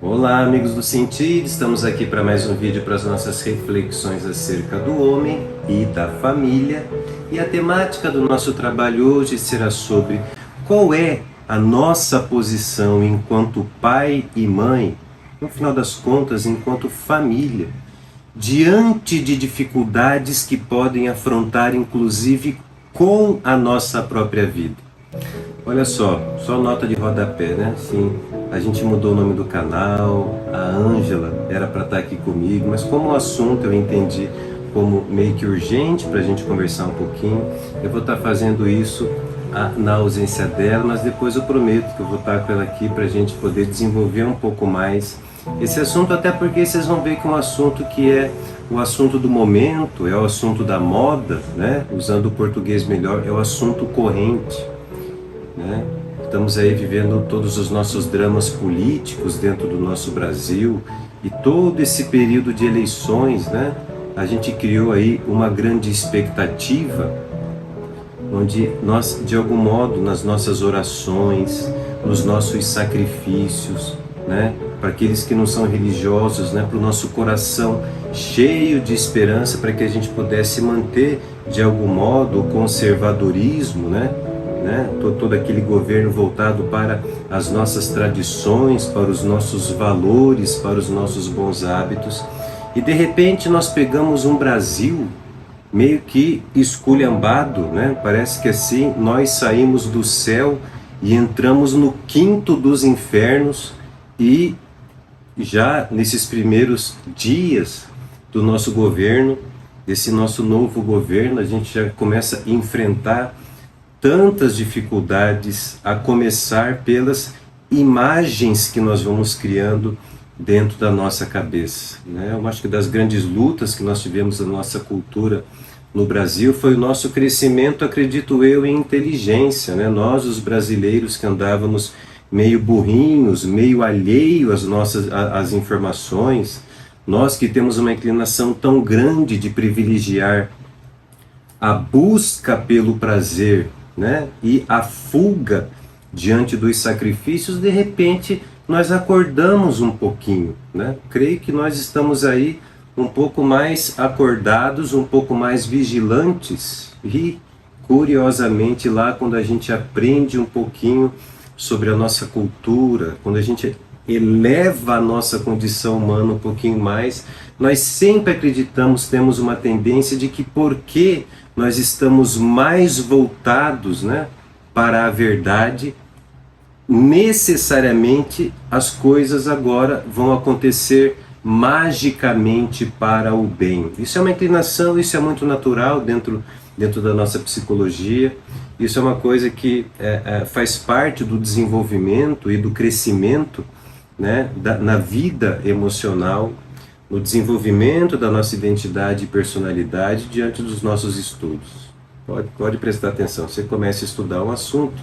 Olá, amigos do Sentir, estamos aqui para mais um vídeo para as nossas reflexões acerca do homem e da família. E a temática do nosso trabalho hoje será sobre qual é a nossa posição enquanto pai e mãe, no final das contas, enquanto família, diante de dificuldades que podem afrontar, inclusive, com a nossa própria vida. Olha só nota de rodapé, né? Sim, a gente mudou o nome do canal, a Ângela era para estar aqui comigo, mas como o assunto eu entendi como meio que urgente para a gente conversar um pouquinho, eu vou estar fazendo isso na ausência dela, mas depois eu prometo que eu vou estar com ela aqui para a gente poder desenvolver um pouco mais esse assunto, até porque vocês vão ver que é um assunto que é o assunto do momento, é o assunto da moda, né? Usando o português melhor, é o assunto corrente, né? Estamos aí vivendo todos os nossos dramas políticos dentro do nosso Brasil e todo esse período de eleições, né? A gente criou aí uma grande expectativa onde nós, de algum modo, nas nossas orações, nos nossos sacrifícios, né? Para aqueles que não são religiosos, né? Para o nosso coração cheio de esperança, para que a gente pudesse manter, de algum modo, o conservadorismo, né? Todo aquele governo voltado para as nossas tradições, para os nossos valores, para os nossos bons hábitos. E de repente nós pegamos um Brasil meio que esculhambado, né? Parece que assim nós saímos do céu e entramos no quinto dos infernos, e já nesses primeiros dias do nosso governo, desse nosso novo governo, a gente já começa a enfrentar tantas dificuldades, a começar pelas imagens que nós vamos criando dentro da nossa cabeça, né? Eu acho que das grandes lutas que nós tivemos na nossa cultura no Brasil foi o nosso crescimento, acredito eu, em inteligência, né? Nós, os brasileiros que andávamos meio burrinhos, meio alheio às informações, nós que temos uma inclinação tão grande de privilegiar a busca pelo prazer, né? E a fuga diante dos sacrifícios, de repente nós acordamos um pouquinho, né? Creio que nós estamos aí um pouco mais acordados, um pouco mais vigilantes, e curiosamente lá quando a gente aprende um pouquinho sobre a nossa cultura, quando a gente eleva a nossa condição humana um pouquinho mais, nós sempre acreditamos, temos uma tendência de que porque nós estamos mais voltados, né, para a verdade, necessariamente as coisas agora vão acontecer magicamente para o bem. Isso é uma inclinação, isso é muito natural dentro da nossa psicologia. Isso é uma coisa que faz parte do desenvolvimento e do crescimento, né, na vida emocional, no desenvolvimento da nossa identidade e personalidade diante dos nossos estudos. Pode prestar atenção, você começa a estudar um assunto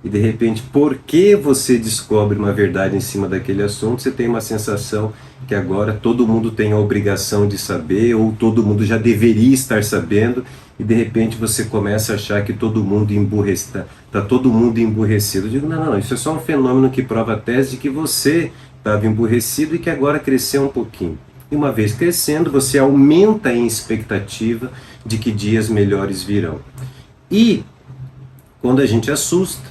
e de repente, porque você descobre uma verdade em cima daquele assunto, você tem uma sensação que agora todo mundo tem a obrigação de saber, ou todo mundo já deveria estar sabendo, e de repente você começa a achar que todo mundo está todo mundo emburrecido. Eu digo, não, isso é só um fenômeno que prova a tese de que você estava emburrecido e que agora cresceu um pouquinho. E uma vez crescendo, você aumenta a expectativa de que dias melhores virão. E quando a gente assusta,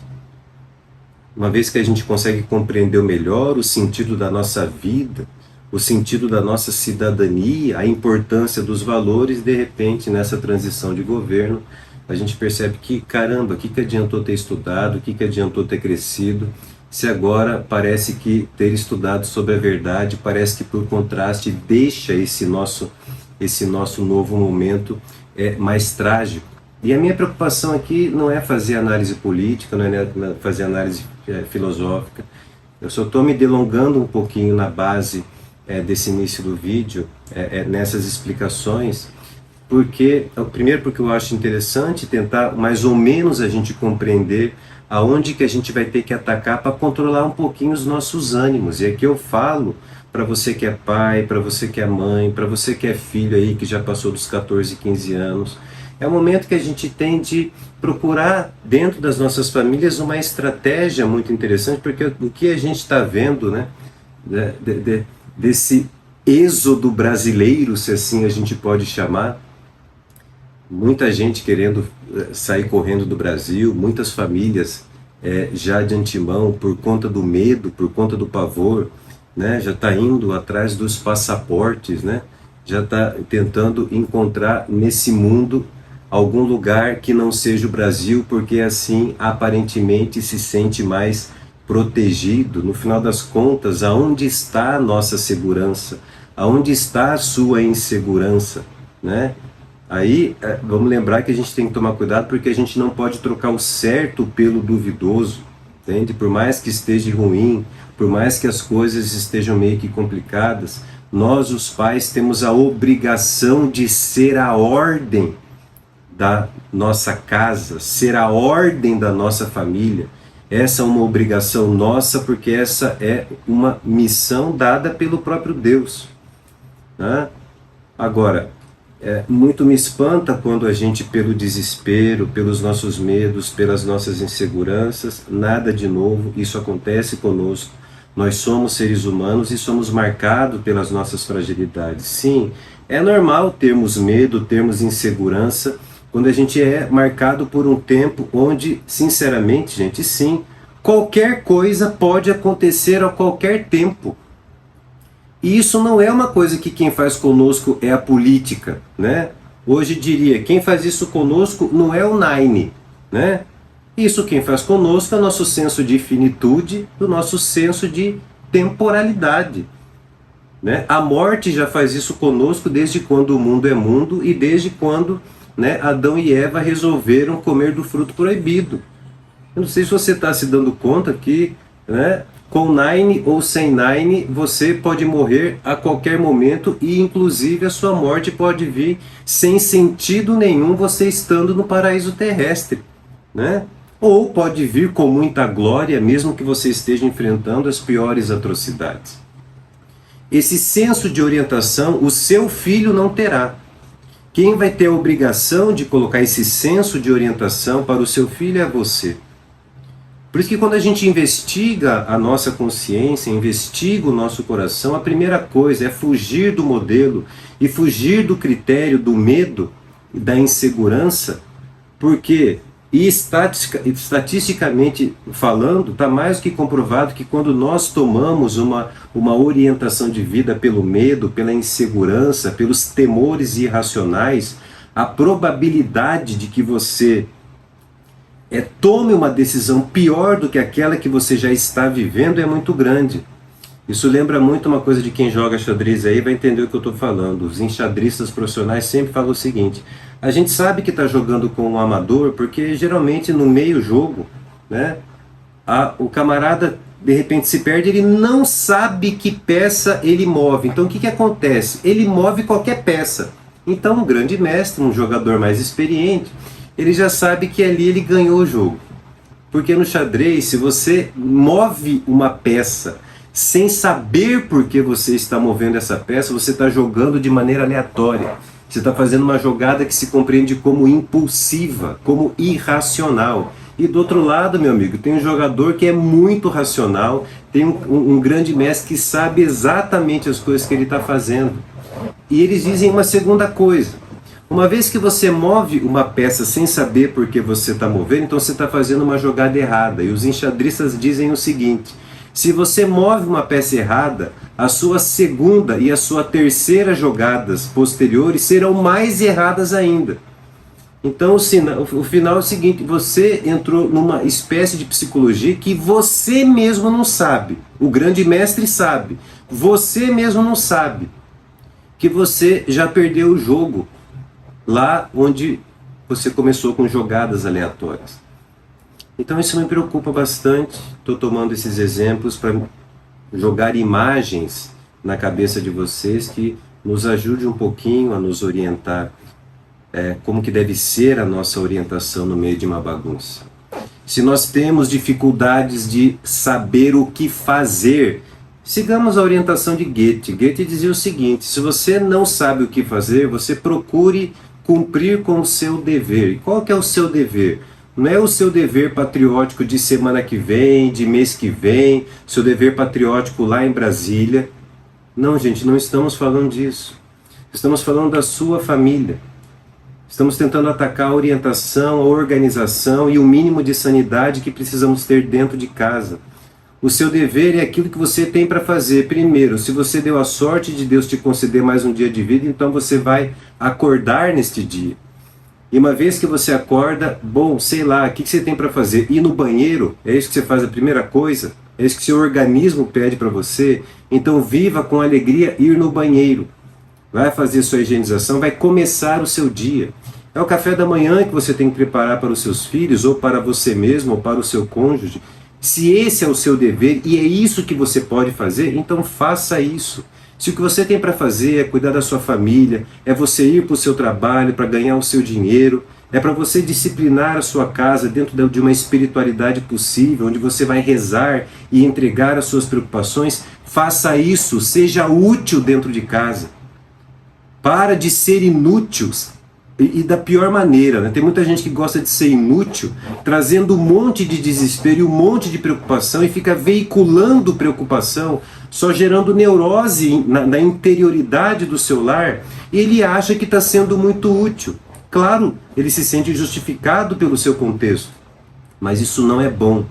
uma vez que a gente consegue compreender melhor o sentido da nossa vida, o sentido da nossa cidadania, a importância dos valores, de repente, nessa transição de governo, a gente percebe que, caramba, o que adiantou ter estudado, o que adiantou ter crescido, se agora parece que ter estudado sobre a verdade, parece que por contraste deixa esse nosso novo momento mais trágico. E a minha preocupação aqui não é fazer análise política, não é fazer análise filosófica. Eu só estou me delongando um pouquinho na base desse início do vídeo, nessas explicações, primeiro porque eu acho interessante tentar mais ou menos a gente compreender aonde que a gente vai ter que atacar para controlar um pouquinho os nossos ânimos. E aqui eu falo para você que é pai, para você que é mãe, para você que é filho aí que já passou dos 14, 15 anos. É o momento que a gente tem de procurar dentro das nossas famílias uma estratégia muito interessante, porque o que a gente está vendo, né, né, desse êxodo brasileiro, se assim a gente pode chamar. Muita gente querendo sair correndo do Brasil, muitas famílias já de antemão, por conta do medo, por conta do pavor, né, já está indo atrás dos passaportes, né, já está tentando encontrar nesse mundo algum lugar que não seja o Brasil, porque assim aparentemente se sente mais protegido. No final das contas, aonde está a nossa segurança? Aonde está a sua insegurança, né? Aí, vamos lembrar que a gente tem que tomar cuidado, porque a gente não pode trocar o certo pelo duvidoso, entende? Por mais que esteja ruim, por mais que as coisas estejam meio que complicadas, nós, os pais, temos a obrigação de ser a ordem da nossa casa, ser a ordem da nossa família. Essa é uma obrigação nossa, porque essa é uma missão dada pelo próprio Deus, né? Agora, muito me espanta quando a gente, pelo desespero, pelos nossos medos, pelas nossas inseguranças, nada de novo, isso acontece conosco. Nós somos seres humanos e somos marcados pelas nossas fragilidades. Sim, é normal termos medo, termos insegurança, quando a gente é marcado por um tempo onde, sinceramente, gente, sim, qualquer coisa pode acontecer a qualquer tempo. E isso não é uma coisa que quem faz conosco é a política, né? Hoje diria, quem faz isso conosco não é o Nine, né? Isso quem faz conosco é o nosso senso de finitude, o nosso senso de temporalidade, né? A morte já faz isso conosco desde quando o mundo é mundo e desde quando, né, Adão e Eva resolveram comer do fruto proibido. Eu não sei se você está se dando conta que, né, com Nine ou sem Nine, você pode morrer a qualquer momento e inclusive a sua morte pode vir sem sentido nenhum, você estando no paraíso terrestre, né? Ou pode vir com muita glória, mesmo que você esteja enfrentando as piores atrocidades. Esse senso de orientação o seu filho não terá. Quem vai ter a obrigação de colocar esse senso de orientação para o seu filho é você. Por isso que quando a gente investiga a nossa consciência, investiga o nosso coração, a primeira coisa é fugir do modelo e fugir do critério do medo e da insegurança, porque, estatisticamente falando, está mais do que comprovado que quando nós tomamos uma orientação de vida pelo medo, pela insegurança, pelos temores irracionais, a probabilidade de que você tome uma decisão pior do que aquela que você já está vivendo é muito grande. Isso lembra muito uma coisa de quem joga xadrez aí, vai entender o que eu estou falando. Os enxadristas profissionais sempre falam o seguinte: a gente sabe que está jogando com um amador, porque geralmente no meio jogo, né, o camarada de repente se perde, ele não sabe que peça ele move. Então o que acontece? Ele move qualquer peça. Então um grande mestre, um jogador mais experiente, ele já sabe que ali ele ganhou o jogo. Porque no xadrez, se você move uma peça sem saber por que você está movendo essa peça, você está jogando de maneira aleatória. Você está fazendo uma jogada que se compreende como impulsiva, como irracional. E do outro lado, meu amigo, tem um jogador que é muito racional, tem um grande mestre que sabe exatamente as coisas que ele está fazendo. E eles dizem uma segunda coisa: uma vez que você move uma peça sem saber por que você está movendo, então você está fazendo uma jogada errada. E os enxadristas dizem o seguinte: se você move uma peça errada, a sua segunda e a sua terceira jogadas posteriores serão mais erradas ainda. Então o final é o seguinte: você entrou numa espécie de psicologia que você mesmo não sabe. O grande mestre sabe. Você mesmo não sabe que você já perdeu o jogo lá onde você começou com jogadas aleatórias. Então isso me preocupa bastante. Estou tomando esses exemplos para jogar imagens na cabeça de vocês que nos ajude um pouquinho a nos orientar como que deve ser a nossa orientação no meio de uma bagunça. Se nós temos dificuldades de saber o que fazer, sigamos a orientação de Goethe. Goethe dizia o seguinte: se você não sabe o que fazer, você procure cumprir com o seu dever. E qual que é o seu dever? Não é o seu dever patriótico de semana que vem, de mês que vem, seu dever patriótico lá em Brasília. Não, gente, não estamos falando disso. Estamos falando da sua família. Estamos tentando atacar a orientação, a organização e o mínimo de sanidade que precisamos ter dentro de casa. O seu dever é aquilo que você tem para fazer. Primeiro, se você deu a sorte de Deus te conceder mais um dia de vida, então você vai acordar neste dia. E uma vez que você acorda, bom, sei lá, o que você tem para fazer? Ir no banheiro? É isso que você faz a primeira coisa? É isso que seu organismo pede para você? Então viva com alegria ir no banheiro. Vai fazer sua higienização, vai começar o seu dia. É o café da manhã que você tem que preparar para os seus filhos, ou para você mesmo, ou para o seu cônjuge. Se esse é o seu dever e é isso que você pode fazer, então faça isso. Se o que você tem para fazer é cuidar da sua família, é você ir para o seu trabalho para ganhar o seu dinheiro, é para você disciplinar a sua casa dentro de uma espiritualidade possível, onde você vai rezar e entregar as suas preocupações, faça isso, seja útil dentro de casa. Para de ser inútil e da pior maneira, né? Tem muita gente que gosta de ser inútil, trazendo um monte de desespero e um monte de preocupação e fica veiculando preocupação, só gerando neurose na interioridade do seu lar, e ele acha que está sendo muito útil. Claro, ele se sente justificado pelo seu contexto, mas isso não é bom.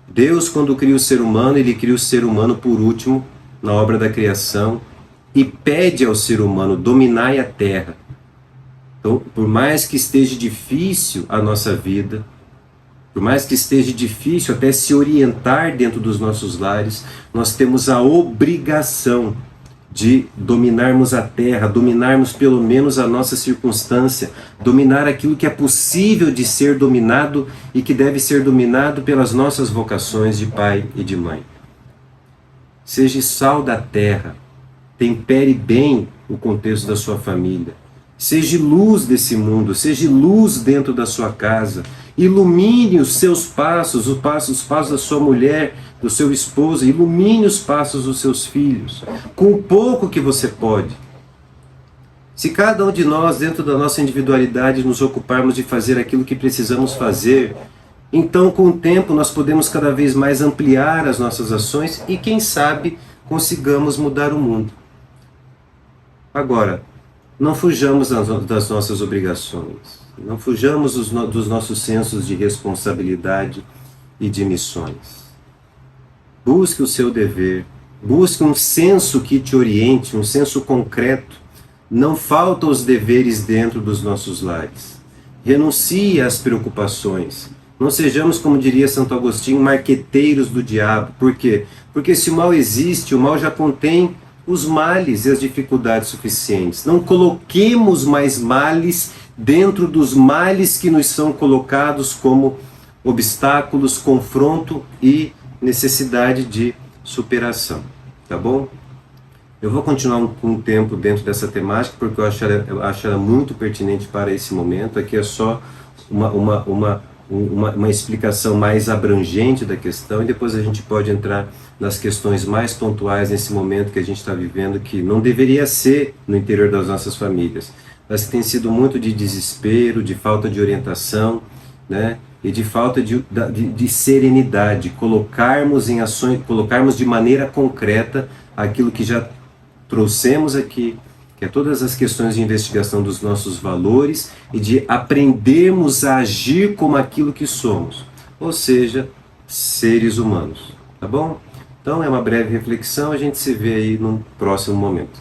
Deus, quando cria o ser humano, ele cria o ser humano por último na obra da criação e pede ao ser humano: dominai a terra. Então, por mais que esteja difícil a nossa vida, por mais que esteja difícil até se orientar dentro dos nossos lares, nós temos a obrigação de dominarmos a terra, dominarmos pelo menos a nossa circunstância, dominar aquilo que é possível de ser dominado e que deve ser dominado pelas nossas vocações de pai e de mãe. Seja sal da terra, tempere bem o contexto da sua família. Seja luz desse mundo, seja luz dentro da sua casa. Ilumine os seus passos, os passos da sua mulher, do seu esposo. Ilumine os passos dos seus filhos, com o pouco que você pode. Se cada um de nós, dentro da nossa individualidade, nos ocuparmos de fazer aquilo que precisamos fazer, então com o tempo nós podemos cada vez mais ampliar as nossas ações e quem sabe consigamos mudar o mundo. Agora, não fujamos das nossas obrigações, não fujamos dos nossos sensos de responsabilidade e de missões. Busque o seu dever, busque um senso que te oriente, um senso concreto. Não faltam os deveres dentro dos nossos lares. Renuncie às preocupações. Não sejamos, como diria Santo Agostinho, marqueteiros do diabo. Por quê? Porque se o mal existe, o mal já contém os males e as dificuldades suficientes. Não coloquemos mais males dentro dos males que nos são colocados como obstáculos, confronto e necessidade de superação. Tá bom? Eu vou continuar um tempo dentro dessa temática porque eu acho ela muito pertinente para esse momento. Aqui é só uma explicação mais abrangente da questão e depois a gente pode entrar nas questões mais pontuais nesse momento que a gente está vivendo, que não deveria ser no interior das nossas famílias, mas que tem sido muito de desespero, de falta de orientação, né? E de falta de serenidade, colocarmos em ações, colocarmos de maneira concreta aquilo que já trouxemos aqui, que é todas as questões de investigação dos nossos valores e de aprendermos a agir como aquilo que somos, ou seja, seres humanos, tá bom? Então é uma breve reflexão, a gente se vê aí num próximo momento.